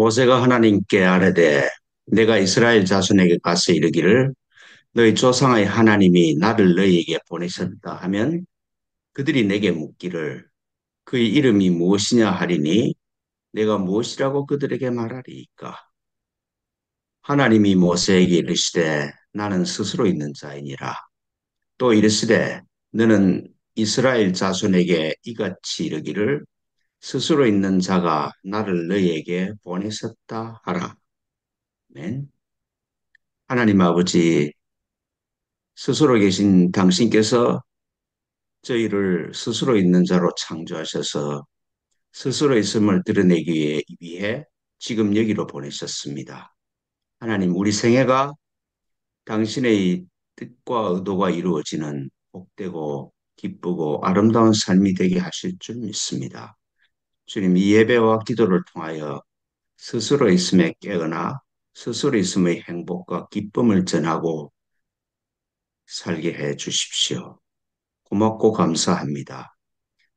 모세가 하나님께 아뢰되 내가 이스라엘 자손에게 가서 이르기를 너희 조상의 하나님이 나를 너희에게 보내셨다 하면 그들이 내게 묻기를 그의 이름이 무엇이냐 하리니 내가 무엇이라고 그들에게 말하리이까. 하나님이 모세에게 이르시되 나는 스스로 있는 자이니라. 또 이르시되 너는 이스라엘 자손에게 이같이 이르기를 스스로 있는 자가 나를 너희에게 보내셨다 하라. 아멘. 하나님 아버지, 스스로 계신 당신께서 저희를 스스로 있는 자로 창조하셔서 스스로 있음을 드러내기 위해 지금 여기로 보내셨습니다. 하나님, 우리 생애가 당신의 뜻과 의도가 이루어지는 복되고 기쁘고 아름다운 삶이 되게 하실 줄 믿습니다. 주님, 이 예배와 기도를 통하여 스스로 있음에 깨어나 스스로 있음의 행복과 기쁨을 전하고 살게 해 주십시오. 고맙고 감사합니다.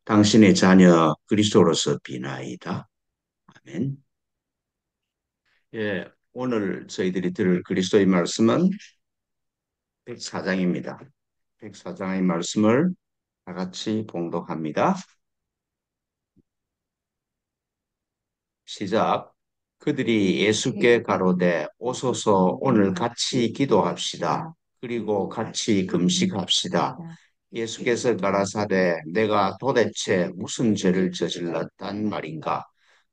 당신의 자녀 그리스도로서 비나이다. 아멘. 예, 오늘 저희들이 들을 그리스도의 말씀은 104장입니다. 104장의 말씀을 다 같이 봉독합니다. 시작. 그들이 예수께 가로되 오소서 오늘 같이 기도합시다. 그리고 같이 금식합시다. 예수께서 가라사대 내가 도대체 무슨 죄를 저질렀단 말인가?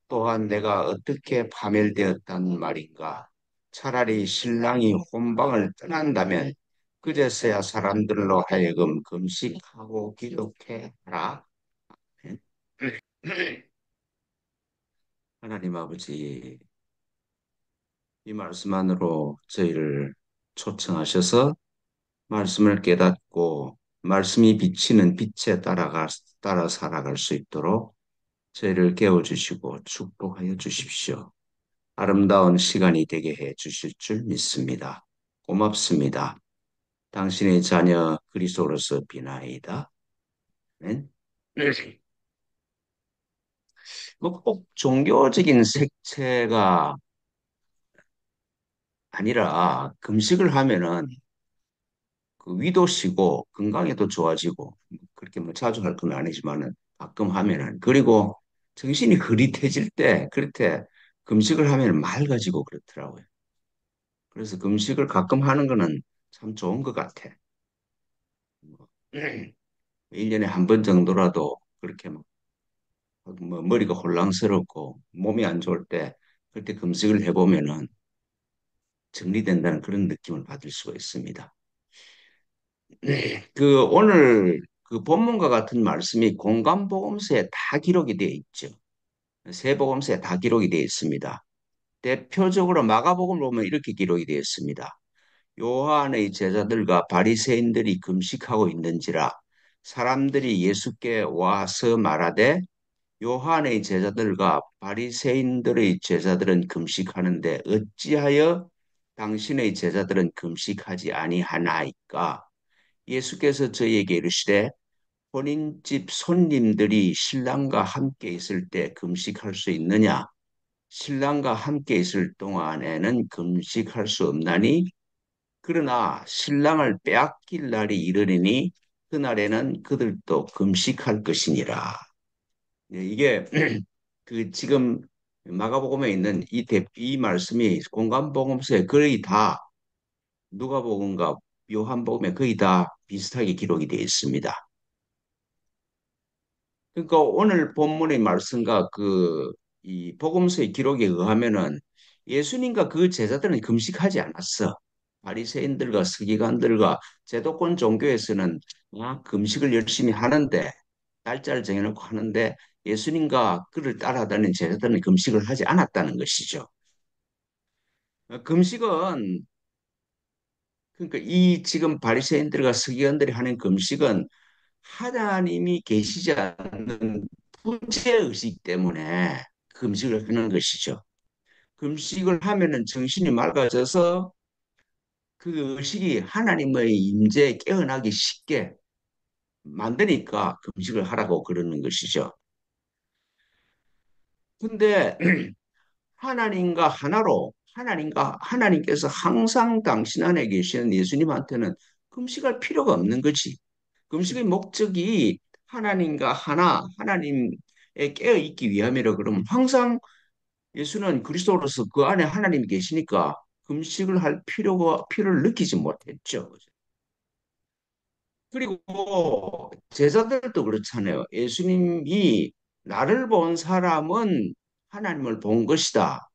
또한 내가 어떻게 파멸되었단 말인가? 차라리 신랑이 혼방을 떠난다면 그제서야 사람들로 하여금 금식하고 기도케 하라. 하나님 아버지, 이 말씀 안으로 저희를 초청하셔서 말씀을 깨닫고 말씀이 비치는 빛에 따라 살아갈 수 있도록 저희를 깨워주시고 축복하여 주십시오. 아름다운 시간이 되게 해 주실 줄 믿습니다. 고맙습니다. 당신의 자녀 그리스도로서 비나이다. 아멘. 뭐꼭 종교적인 색채가 아니라 금식을 하면은 그 위도 쉬고 건강에도 좋아지고 그렇게 뭐 자주 할 건 아니지만은 가끔 하면은 그리고 정신이 흐릿해질 때 그렇게 금식을 하면 맑아지고 그렇더라고요. 그래서 금식을 가끔 하는 거는 참 좋은 것 같아. 뭐, 1년에 한 번 정도라도 그렇게 뭐 머리가 혼란스럽고 몸이 안 좋을 때 그때 금식을 해보면은 정리된다는 그런 느낌을 받을 수가 있습니다. 그 오늘 그 본문과 같은 말씀이 공관복음서에 다 기록이 되어 있죠. 세 복음서에 다 기록이 되어 있습니다. 대표적으로 마가복음을 보면 이렇게 기록이 되어 있습니다. 요한의 제자들과 바리새인들이 금식하고 있는지라 사람들이 예수께 와서 말하되 요한의 제자들과 바리새인들의 제자들은 금식하는데 어찌하여 당신의 제자들은 금식하지 아니하나이까? 예수께서 저희에게 이르시되 혼인집 손님들이 신랑과 함께 있을 때 금식할 수 있느냐? 신랑과 함께 있을 동안에는 금식할 수 없나니 그러나 신랑을 빼앗길 날이 이르리니 그날에는 그들도 금식할 것이니라. 네, 이게 그 지금 마가복음에 있는 이 말씀이 공관복음서에 거의 다 누가복음과 요한복음에 거의 다 비슷하게 기록이 되어 있습니다. 그러니까 오늘 본문의 말씀과 그 이 복음서의 기록에 의하면은 예수님과 그 제자들은 금식하지 않았어. 바리새인들과 서기관들과 제도권 종교에서는 금식을 열심히 하는데 날짜를 정해놓고 하는데 예수님과 그를 따라다니는 제자들은 금식을 하지 않았다는 것이죠. 금식은 그러니까 이 지금 바리새인들과 서기관들이 하는 금식은 하나님이 계시지 않는 부재 의식 때문에 금식을 하는 것이죠. 금식을 하면은 정신이 맑아져서 그 의식이 하나님의 임재에 깨어나기 쉽게 만드니까 금식을 하라고 그러는 것이죠. 근데 하나님과 하나로 하나님께서 항상 당신 안에 계시는 예수님한테는 금식할 필요가 없는 거지. 금식의 목적이 하나님과 하나님에 깨어 있기 위함이라 그러면 항상 예수는 그리스도로서 그 안에 하나님이 계시니까 금식을 할 필요를 느끼지 못했죠. 그리고 제자들도 그렇잖아요. 예수님이 나를 본 사람은 하나님을 본 것이다.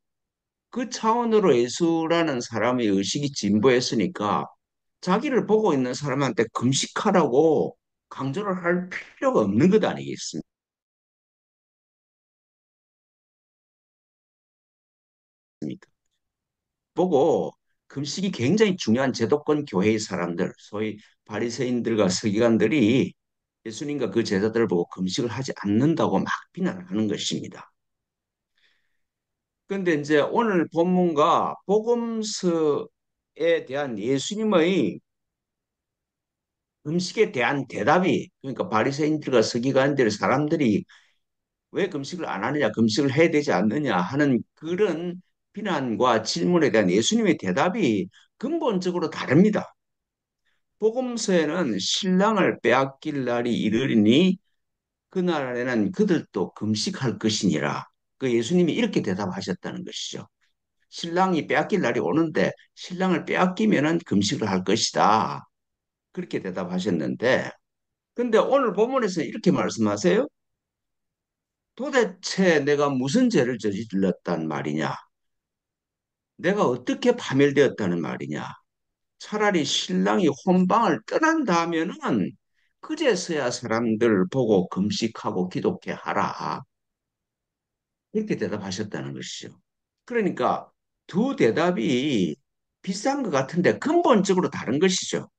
그 차원으로 예수라는 사람의 의식이 진보했으니까 자기를 보고 있는 사람한테 금식하라고 강조를 할 필요가 없는 것 아니겠습니까? 보고 금식이 굉장히 중요한 제도권 교회의 사람들, 소위 바리새인들과 서기관들이 예수님과 그 제자들을 보고 금식을 하지 않는다고 막 비난하는 것입니다. 그런데 이제 오늘 본문과 복음서에 대한 예수님의 금식에 대한 대답이 그러니까 바리새인들과 서기관들 사람들이 왜 금식을 안 하느냐, 금식을 해야 되지 않느냐 하는 그런 비난과 질문에 대한 예수님의 대답이 근본적으로 다릅니다. 복음서에는 신랑을 빼앗길 날이 이르리니 그날에는 그들도 금식할 것이니라. 그 예수님이 이렇게 대답하셨다는 것이죠. 신랑이 빼앗길 날이 오는데 신랑을 빼앗기면은 금식을 할 것이다. 그렇게 대답하셨는데, 근데 오늘 본문에서 이렇게 말씀하세요. 도대체 내가 무슨 죄를 저질렀단 말이냐? 내가 어떻게 파멸되었다는 말이냐? 차라리 신랑이 혼방을 떠난다면은 그제서야 사람들 보고 금식하고 기독해 하라. 이렇게 대답하셨다는 것이죠. 그러니까 두 대답이 비슷한 것 같은데 근본적으로 다른 것이죠.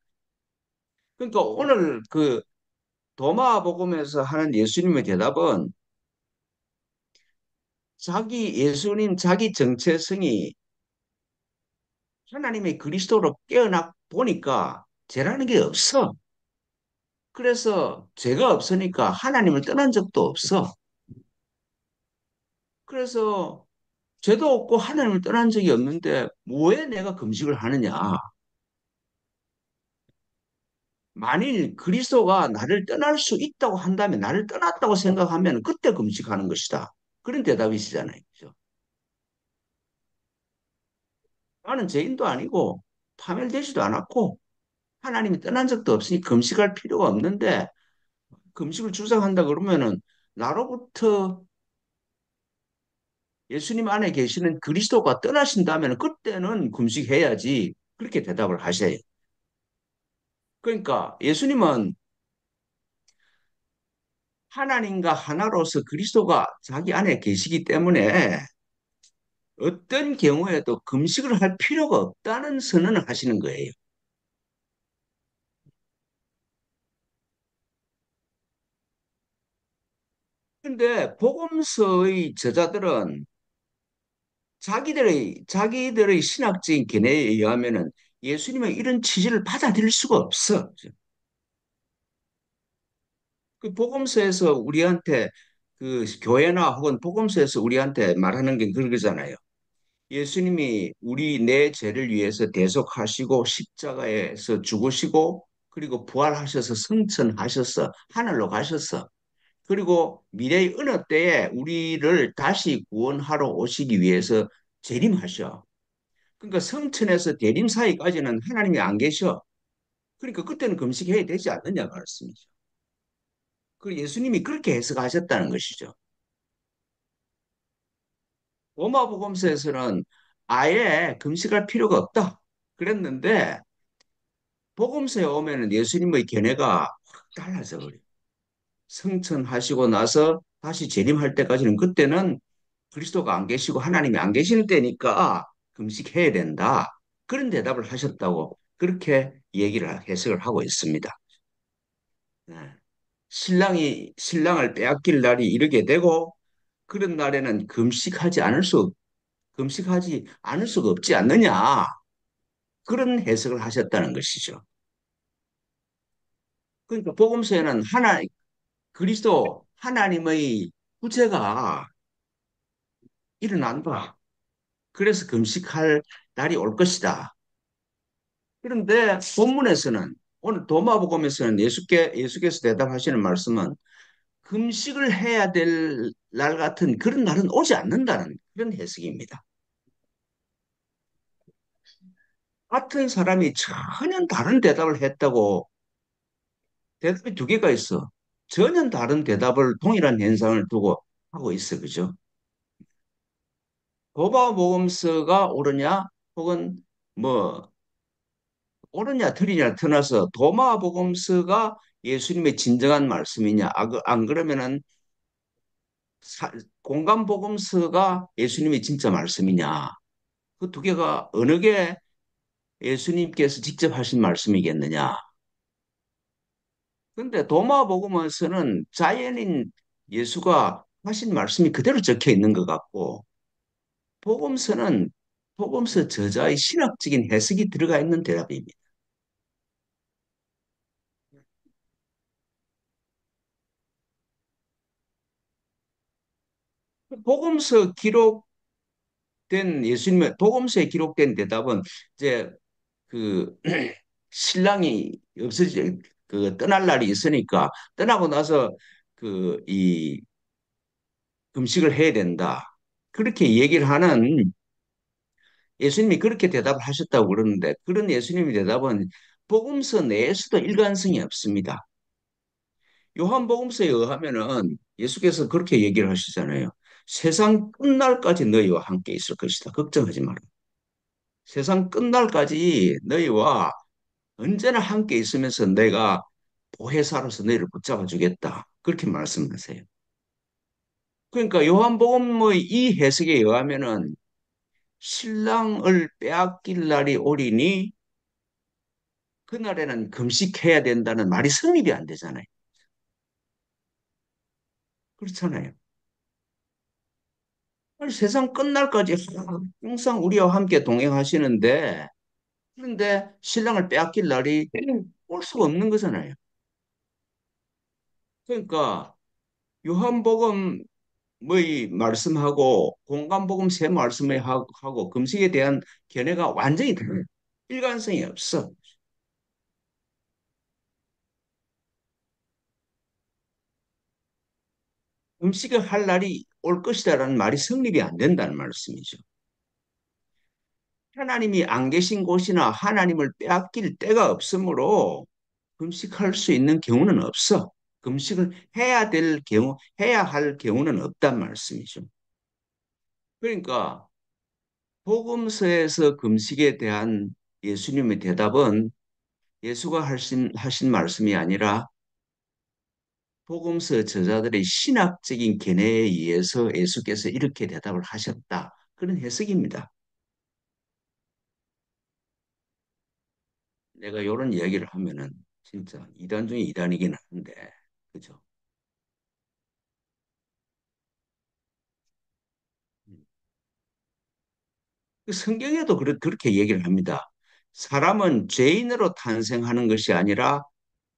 그러니까 오늘 그 도마복음에서 하는 예수님의 대답은 자기 정체성이 하나님의 그리스도로 깨어나 보니까 죄라는 게 없어. 그래서 죄가 없으니까 하나님을 떠난 적도 없어. 그래서 죄도 없고 하나님을 떠난 적이 없는데 왜 내가 금식을 하느냐? 만일 그리스도가 나를 떠날 수 있다고 한다면 나를 떠났다고 생각하면 그때 금식하는 것이다. 그런 대답이시잖아요. 그죠? 나는 죄인도 아니고 파멸되지도 않았고 하나님이 떠난 적도 없으니 금식할 필요가 없는데 금식을 주장한다 그러면은 나로부터 예수님 안에 계시는 그리스도가 떠나신다면 그때는 금식해야지. 그렇게 대답을 하셔요. 그러니까 예수님은 하나님과 하나로서 그리스도가 자기 안에 계시기 때문에 어떤 경우에도 금식을 할 필요가 없다는 선언을 하시는 거예요. 그런데 복음서의 저자들은 자기들의 신학적인 견해에 의하면은 예수님의 이런 취지를 받아들일 수가 없어. 그 복음서에서 우리한테 그 교회나 혹은 복음서에서 우리한테 말하는 게 그러잖아요. 예수님이 우리 내 죄를 위해서 대속하시고 십자가에서 죽으시고 그리고 부활하셔서 승천하셔서 하늘로 가셨어. 그리고 미래의 어느 때에 우리를 다시 구원하러 오시기 위해서 재림하셔. 그러니까 성천에서 대림 사이까지는 하나님이 안 계셔. 그러니까 그때는 금식해야 되지 않느냐 말씀이죠. 그 예수님이 그렇게 해석하셨다는 것이죠. 로마복음서에서는 아예 금식할 필요가 없다. 그랬는데 복음서에 오면은 예수님의 견해가 확 달라져 버려. 승천하시고 나서 다시 재림할 때까지는 그때는 그리스도가 안 계시고 하나님이 안 계시는 때니까 금식해야 된다. 그런 대답을 하셨다고 그렇게 해석을 하고 있습니다. 네. 신랑을 빼앗길 날이 이르게 되고 그런 날에는 금식하지 않을 수가 없지 않느냐. 그런 해석을 하셨다는 것이죠. 그러니까 복음서에는 그리스도 하나님의 구제가 일어난다. 그래서 금식할 날이 올 것이다. 그런데 본문에서는 오늘 도마복음에서는 예수께서 대답하시는 말씀은 금식을 해야 될 날 같은 그런 날은 오지 않는다는 그런 해석입니다. 같은 사람이 전혀 다른 대답을 했다고 대답이 두 개가 있어. 전혀 다른 대답을 동일한 현상을 두고 하고 있어. 그죠? 도마복음서가 옳으냐 혹은 뭐 옳으냐 틀리냐 떠나서 도마복음서가 예수님의 진정한 말씀이냐 안 그러면은 사- 공간복음서가 예수님의 진짜 말씀이냐 그 두 개가 어느 게 예수님께서 직접 하신 말씀이겠느냐. 근데 도마복음에서는 자연인 예수가 하신 말씀이 그대로 적혀 있는 것 같고 복음서는 복음서 저자의 신학적인 해석이 들어가 있는 대답입니다. 복음서 예수님의 복음서에 기록된 대답은 이제 그 신랑이 없어지 그 떠날 날이 있으니까 떠나고 나서 이 금식을 해야 된다. 그렇게 얘기를 하는 예수님이 그렇게 대답을 하셨다고 그러는데 그런 예수님의 대답은 복음서 내에서도 일관성이 없습니다. 요한복음서에 의하면은 예수께서 그렇게 얘기를 하시잖아요. 세상 끝날까지 너희와 함께 있을 것이다. 걱정하지 마라. 세상 끝날까지 너희와 언제나 함께 있으면서 내가 보혜사로서 너희를 붙잡아 주겠다. 그렇게 말씀하세요. 그러니까 요한복음의 이 해석에 의하면은 신랑을 빼앗길 날이 오리니 그날에는 금식해야 된다는 말이 성립이 안 되잖아요. 그렇잖아요. 아니, 세상 끝날까지 항상 우리와 함께 동행하시는데 그런데 신랑을 빼앗길 날이 올 수가 없는 거잖아요. 그러니까 요한복음의 말씀하고 공간복음 세 말씀에 하고 금식에 대한 견해가 완전히 달라요. 일관성이 없어. 금식을 할 날이 올 것이다라는 말이 성립이 안 된다는 말씀이죠. 하나님이 안 계신 곳이나 하나님을 빼앗길 때가 없으므로 금식할 수 있는 경우는 없어. 금식을 해야 할 경우는 없단 말씀이죠. 그러니까 복음서에서 금식에 대한 예수님의 대답은 예수가 하신 말씀이 아니라 복음서 저자들의 신학적인 견해에 의해서 예수께서 이렇게 대답을 하셨다. 그런 해석입니다. 내가 이런 이야기를 하면은 진짜 이단 중에 이단이긴 한데, 그죠? 그 성경에도 그렇게 얘기를 합니다. 사람은 죄인으로 탄생하는 것이 아니라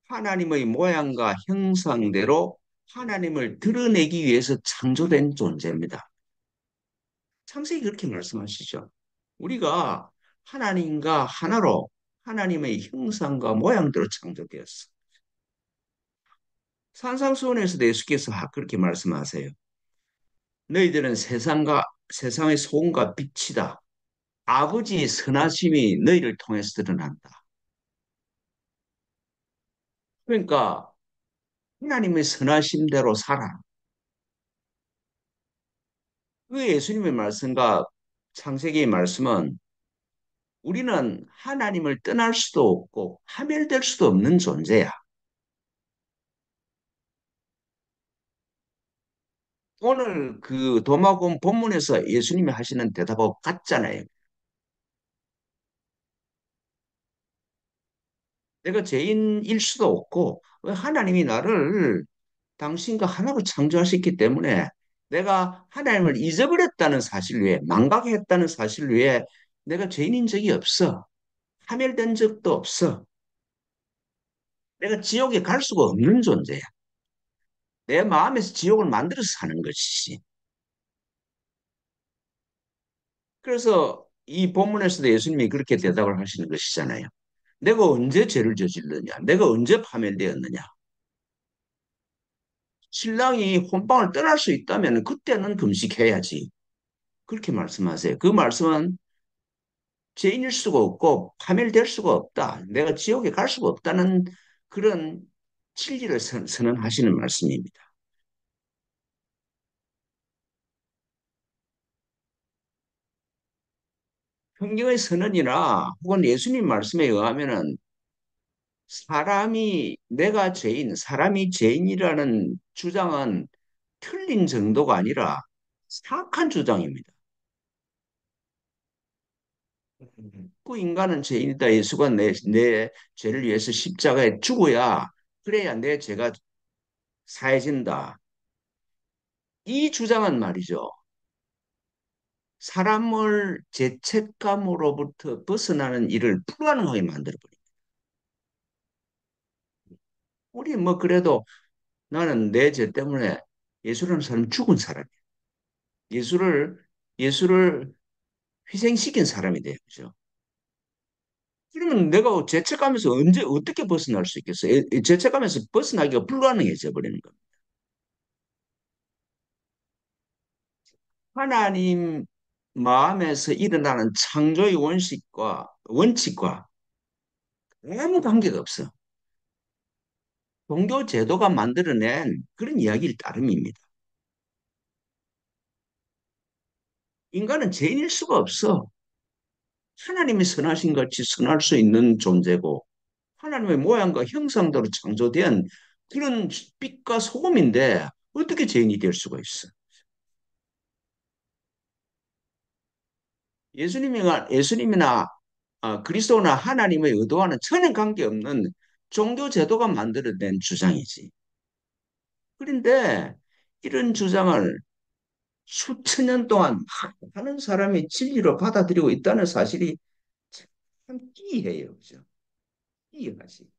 하나님의 모양과 형상대로 하나님을 드러내기 위해서 창조된 존재입니다. 창세기 그렇게 말씀하시죠. 우리가 하나님과 하나로 하나님의 형상과 모양대로 창조되었어. 산상수훈에서도 예수께서 그렇게 말씀하세요. 너희들은 세상의 소금과 빛이다. 아버지의 선하심이 너희를 통해서 드러난다. 그러니까 하나님의 선하심대로 살아. 그 예수님의 말씀과 창세기의 말씀은 우리는 하나님을 떠날 수도 없고 파멸될 수도 없는 존재야. 오늘 그 도마곰 본문에서 예수님이 하시는 대답하고 같잖아요. 내가 죄인일 수도 없고 왜 하나님이 나를 당신과 하나로 창조하셨기 때문에 내가 하나님을 잊어버렸다는 사실 외에 망각했다는 사실 외에 내가 죄인인 적이 없어. 파멸된 적도 없어. 내가 지옥에 갈 수가 없는 존재야. 내 마음에서 지옥을 만들어서 사는 것이지. 그래서 이 본문에서도 예수님이 그렇게 대답을 하시는 것이잖아요. 내가 언제 죄를 저질렀냐? 내가 언제 파멸되었느냐? 신랑이 혼방을 떠날 수 있다면 그때는 금식해야지. 그렇게 말씀하세요. 그 말씀은 죄인일 수가 없고 파멸될 수가 없다. 내가 지옥에 갈 수가 없다는 그런 진리를 선언하시는 말씀입니다. 성경의 선언이나 혹은 예수님 말씀에 의하면은 사람이 내가 죄인, 사람이 죄인이라는 주장은 틀린 정도가 아니라 사악한 주장입니다. 그 인간은 죄인이다. 예수가 내 죄를 위해서 십자가에 죽어야 그래야 내 죄가 사해진다. 이 주장은 말이죠. 사람을 죄책감으로부터 벗어나는 일을 불가능하게 만들어버립니다. 우리 뭐 그래도 나는 내 죄 때문에 예수라는 사람 죽은 사람이야. 예수를 예수를 희생시킨 사람이 돼요. 그죠? 그러면 내가 죄책감에서 언제 어떻게 벗어날 수 있겠어요? 죄책감에서 벗어나기가 불가능해져 버리는 겁니다. 하나님 마음에서 일어나는 창조의 원칙과 아무 관계가 없어. 종교 제도가 만들어낸 그런 이야기를 따름입니다. 인간은 죄인일 수가 없어. 하나님이 선하신 같이 선할 수 있는 존재고 하나님의 모양과 형상대로 창조된 그런 빛과 소금인데 어떻게 죄인이 될 수가 있어? 예수님이나 그리스도나 하나님의 의도와는 전혀 관계없는 종교 제도가 만들어낸 주장이지. 그런데 이런 주장을 수천 년 동안 많은 사람이 진리로 받아들이고 있다는 사실이 참 기이해요. 그죠? 기이하지.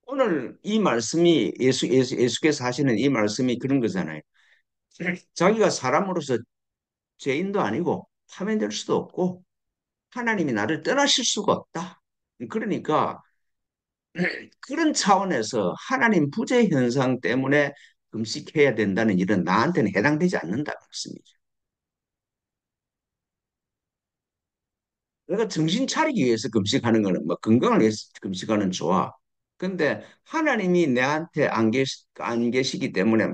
오늘 이 말씀이 예수께서 하시는 이 말씀이 그런 거잖아요. 자기가 사람으로서 죄인도 아니고 파면될 수도 없고 하나님이 나를 떠나실 수가 없다. 그러니까 그런 차원에서 하나님 부재 현상 때문에 금식해야 된다는 일은 나한테는 해당되지 않는다 말씀이죠. 내가 정신 차리기 위해서 금식하는 거는 뭐 건강을 위해서 금식하는 좋아. 근데 하나님이 내한테 안 계시기 때문에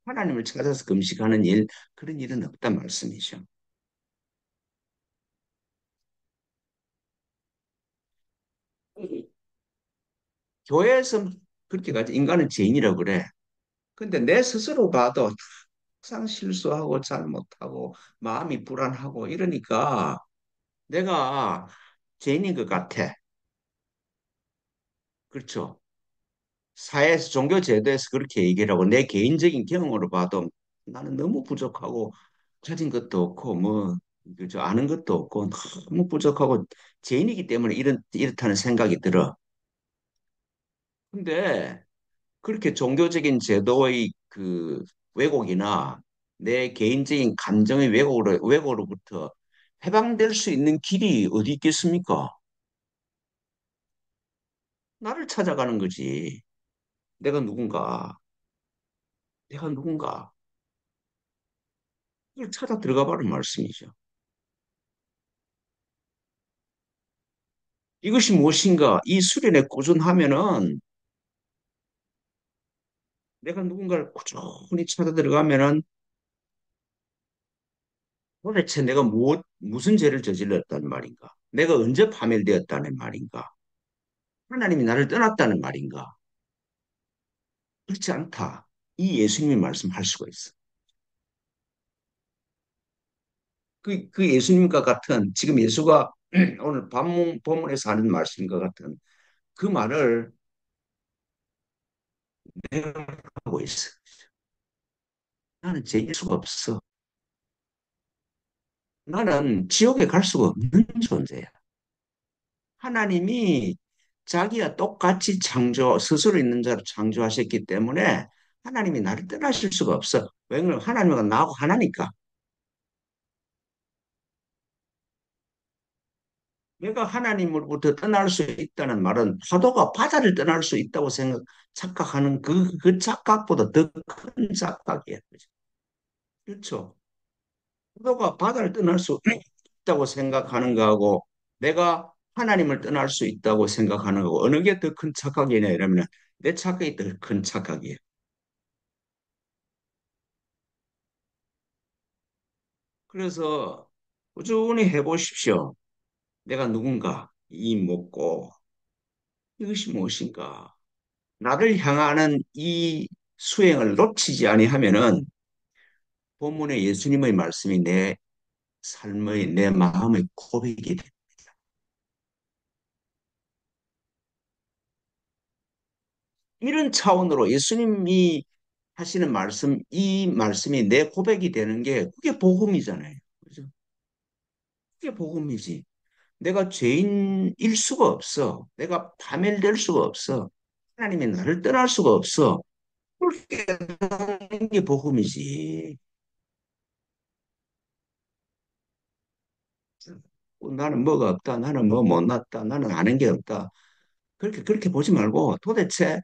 하나님을 찾아서 금식하는 일, 그런 일은 없단 말씀이죠. 교회에서 그렇게 가지 인간은 죄인이라고 그래. 근데 내 스스로 봐도 항상 실수하고 잘못하고 마음이 불안하고 이러니까 내가 죄인인 것 같아. 그렇죠? 사회에서 종교 제도에서 그렇게 얘기를 하고 내 개인적인 경험으로 봐도 나는 너무 부족하고 가진 것도 없고 뭐 그저 아는 것도 없고 너무 부족하고 죄인이기 때문에 이렇다는 생각이 들어. 근데 그렇게 종교적인 제도의 그 왜곡이나 내 개인적인 감정의 왜곡으로부터 해방될 수 있는 길이 어디 있겠습니까? 나를 찾아가는 거지. 내가 누군가, 내가 누군가. 그걸 찾아 들어가 봐는 말씀이죠. 이것이 무엇인가? 이 수련에 꾸준하면은 내가 누군가를 꾸준히 찾아 들어가면은 도대체 내가 무슨 죄를 저질렀다는 말인가? 내가 언제 파멸되었다는 말인가? 하나님이 나를 떠났다는 말인가? 그렇지 않다. 이 예수님이 말씀할 수가 있어. 그 예수님과 같은 지금 예수가 오늘 본문에서 하는 말씀과 같은 그 말을 내가 하고 있어. 나는 죄일 수가 없어. 나는 지옥에 갈 수가 없는 존재야. 하나님이 자기와 똑같이 스스로 있는 자로 창조하셨기 때문에 하나님이 나를 떠나실 수가 없어. 왜냐면 하나님은 나하고 하나니까. 내가 하나님으로부터 떠날 수 있다는 말은 파도가 바다를 떠날 수 있다고 착각하는 그 착각보다 더 큰 착각이야. 그렇죠? 파도가 바다를 떠날 수 있다고 생각하는 거하고 내가 하나님을 떠날 수 있다고 생각하는 거고 어느 게 더 큰 착각이냐 이러면 내 착각이 더 큰 착각이에요. 그래서 꾸준히 해보십시오. 내가 누군가, 이 먹고 이것이 무엇인가? 나를 향하는 이 수행을 놓치지 아니하면은 본문의 예수님의 말씀이 내 삶의 내 마음의 고백이 돼. 이런 차원으로 예수님이 하시는 말씀, 이 말씀이 내 고백이 되는 게 그게 복음이잖아요. 그죠? 그게 복음이지. 내가 죄인일 수가 없어. 내가 파멸될 수가 없어. 하나님이 나를 떠날 수가 없어. 그렇게 하는 게 복음이지. 나는 뭐가 없다. 나는 뭐 못났다. 나는 아는 게 없다. 그렇게 보지 말고 도대체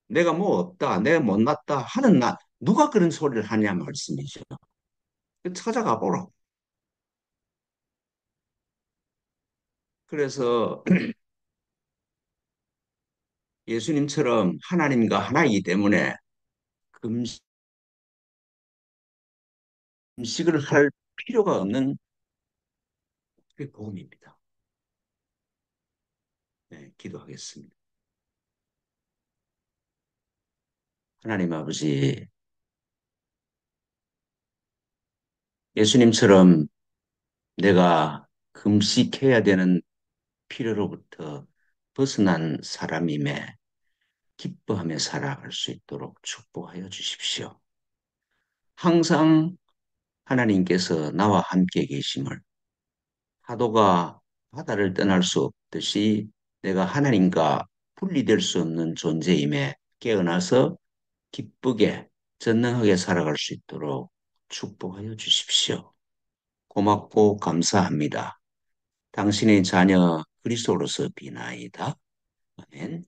내가 뭐 없다. 내가 못났다 하는 누가 그런 소리를 하냐 말씀이죠. 찾아가 보라. 그래서 예수님처럼 하나님과 하나이기 때문에 금식을 할 필요가 없는 그게 복음입니다. 네, 기도하겠습니다. 하나님 아버지, 예수님처럼 내가 금식해야 되는 필요로부터 벗어난 사람임에 기뻐하며 살아갈 수 있도록 축복하여 주십시오. 항상 하나님께서 나와 함께 계심을 파도가 바다를 떠날 수 없듯이 내가 하나님과 분리될 수 없는 존재임에 깨어나서 기쁘게 전능하게 살아갈 수 있도록 축복하여 주십시오. 고맙고 감사합니다. 당신의 자녀 그리스도로서 비나이다. 아멘.